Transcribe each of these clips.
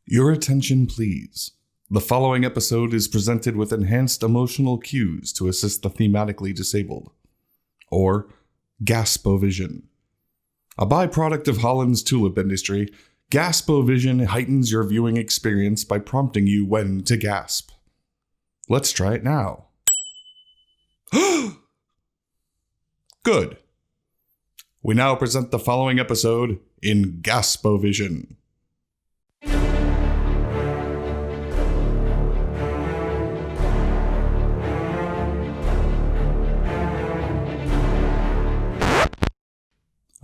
Your attention, please. The following episode is presented with enhanced emotional cues to assist the thematically disabled, or gaspovision. A byproduct of Holland's tulip industry, gaspovision heightens your viewing experience by prompting you when to gasp. Let's try it now. Good. We now present the following episode in gaspovision.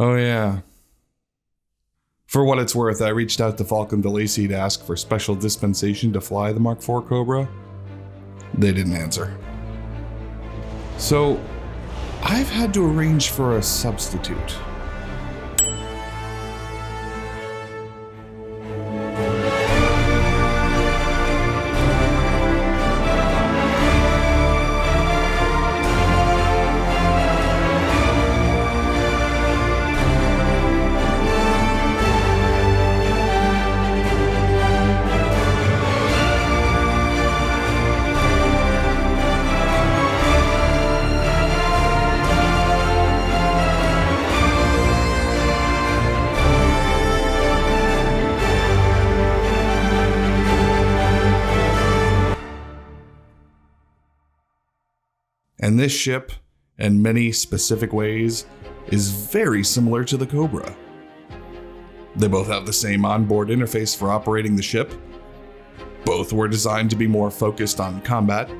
Oh yeah. For what it's worth, I reached out to Falcon DeLacy to ask for special dispensation to fly the Mk4 Cobra. They didn't answer. So, I've had to arrange for a substitute. And this ship, in many specific ways, is very similar to the Cobra. They both have the same onboard interface for operating the ship. Both were designed to be more focused on combat.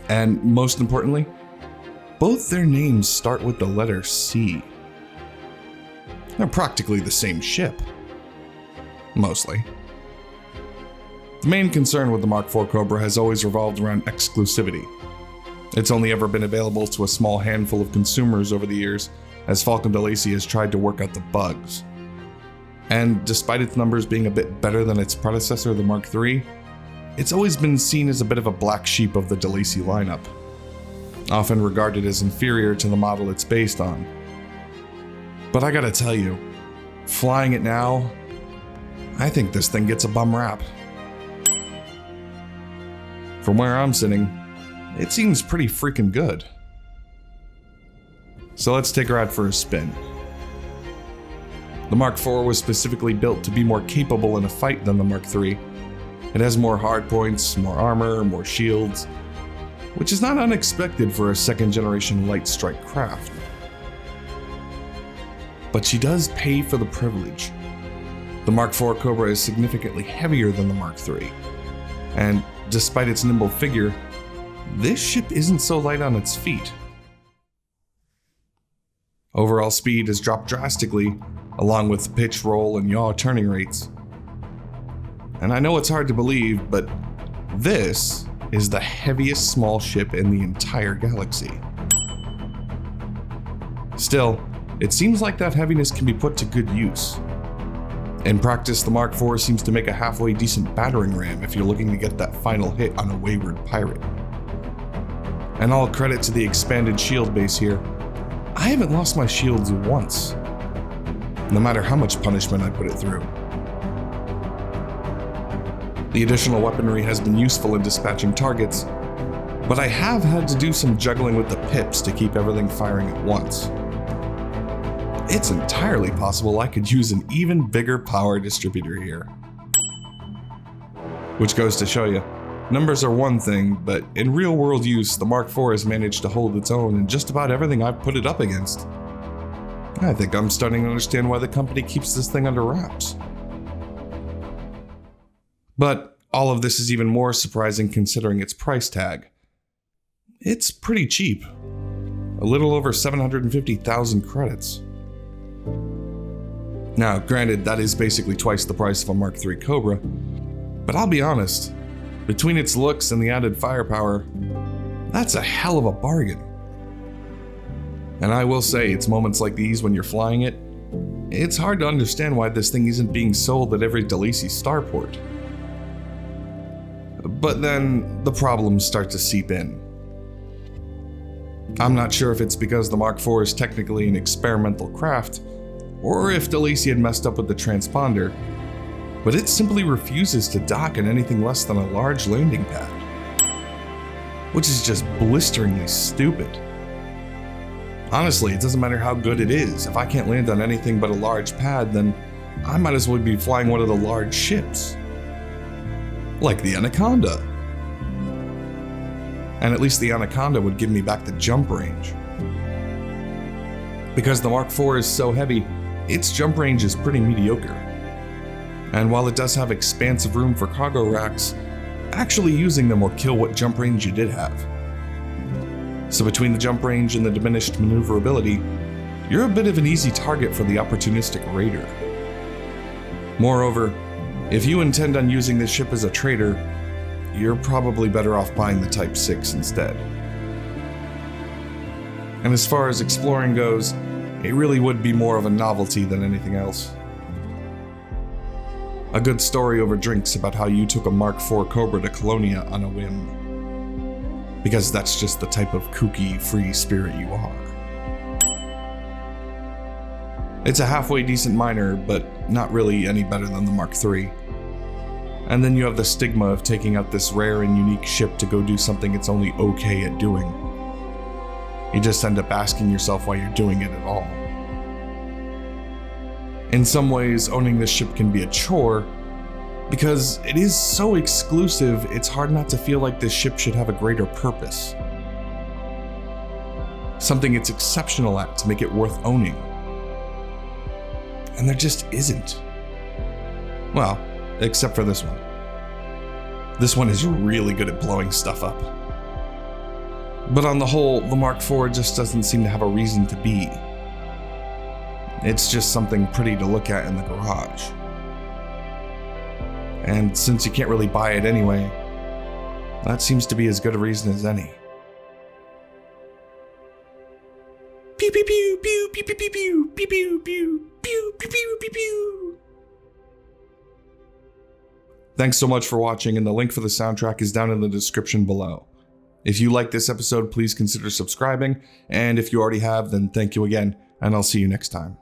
And most importantly, both their names start with the letter C. They're practically the same ship. Mostly. The main concern with the Mk4 Cobra has always revolved around exclusivity. It's only ever been available to a small handful of consumers over the years, as Falcon DeLacy has tried to work out the bugs. And despite its numbers being a bit better than its predecessor, the Mark III, it's always been seen as a bit of a black sheep of the DeLacy lineup, often regarded as inferior to the model it's based on. But I gotta tell you, flying it now, I think this thing gets a bum rap. From where I'm sitting, it seems pretty freaking good. So let's take her out for a spin. The Mk4 was specifically built to be more capable in a fight than the Mark III. It has more hardpoints, more armor, more shields, which is not unexpected for a second-generation light strike craft. But she does pay for the privilege. The Mk4 Cobra is significantly heavier than the Mark III, and despite its nimble figure, this ship isn't so light on its feet. Overall speed has dropped drastically, along with pitch, roll, and yaw turning rates. And I know it's hard to believe, but this is the heaviest small ship in the entire galaxy. Still, it seems like that heaviness can be put to good use. In practice, the Mk4 seems to make a halfway decent battering ram if you're looking to get that final hit on a wayward pirate. And all credit to the expanded shield base here. I haven't lost my shields once, no matter how much punishment I put it through. The additional weaponry has been useful in dispatching targets, but I have had to do some juggling with the pips to keep everything firing at once. It's entirely possible I could use an even bigger power distributor here. Which goes to show you, numbers are one thing, but in real-world use, the Mk4 has managed to hold its own in just about everything I've put it up against. I think I'm starting to understand why the company keeps this thing under wraps. But all of this is even more surprising considering its price tag. It's pretty cheap. A little over 750,000 credits. Now, granted, that is basically twice the price of a Mark III Cobra, but I'll be honest, between its looks and the added firepower, that's a hell of a bargain. And I will say, it's moments like these when you're flying it, it's hard to understand why this thing isn't being sold at every DeLacy starport. But then, the problems start to seep in. I'm not sure if it's because the Mk4 is technically an experimental craft, or if DeLacy had messed up with the transponder, but it simply refuses to dock in anything less than a large landing pad, which is just blisteringly stupid. Honestly, it doesn't matter how good it is. If I can't land on anything but a large pad, then I might as well be flying one of the large ships. Like the Anaconda. And at least the Anaconda would give me back the jump range. Because the Mark IV is so heavy, its jump range is pretty mediocre. And while it does have expansive room for cargo racks, actually using them will kill what jump range you did have. So between the jump range and the diminished maneuverability, you're a bit of an easy target for the opportunistic raider. Moreover, if you intend on using this ship as a trader, you're probably better off buying the Type 6 instead. And as far as exploring goes, it really would be more of a novelty than anything else. A good story over drinks about how you took a Mark IV Cobra to Colonia on a whim. Because that's just the type of kooky, free spirit you are. It's a halfway decent miner, but not really any better than the Mark III. And then you have the stigma of taking out this rare and unique ship to go do something it's only okay at doing. You just end up asking yourself why you're doing it at all. In some ways, owning this ship can be a chore, because it is so exclusive, it's hard not to feel like this ship should have a greater purpose. Something it's exceptional at to make it worth owning. And there just isn't. Well, except for this one. This one is really good at blowing stuff up. But on the whole, the Mark IV just doesn't seem to have a reason to be. It's just something pretty to look at in the garage. And since you can't really buy it anyway, that seems to be as good a reason as any. Pew pew pew pew pew pew pew pew pew pew pew pew pew pew pew. Thanks so much for watching, and the link for the soundtrack is down in the description below. If you like this episode, please consider subscribing, and if you already have, then thank you again, and I'll see you next time.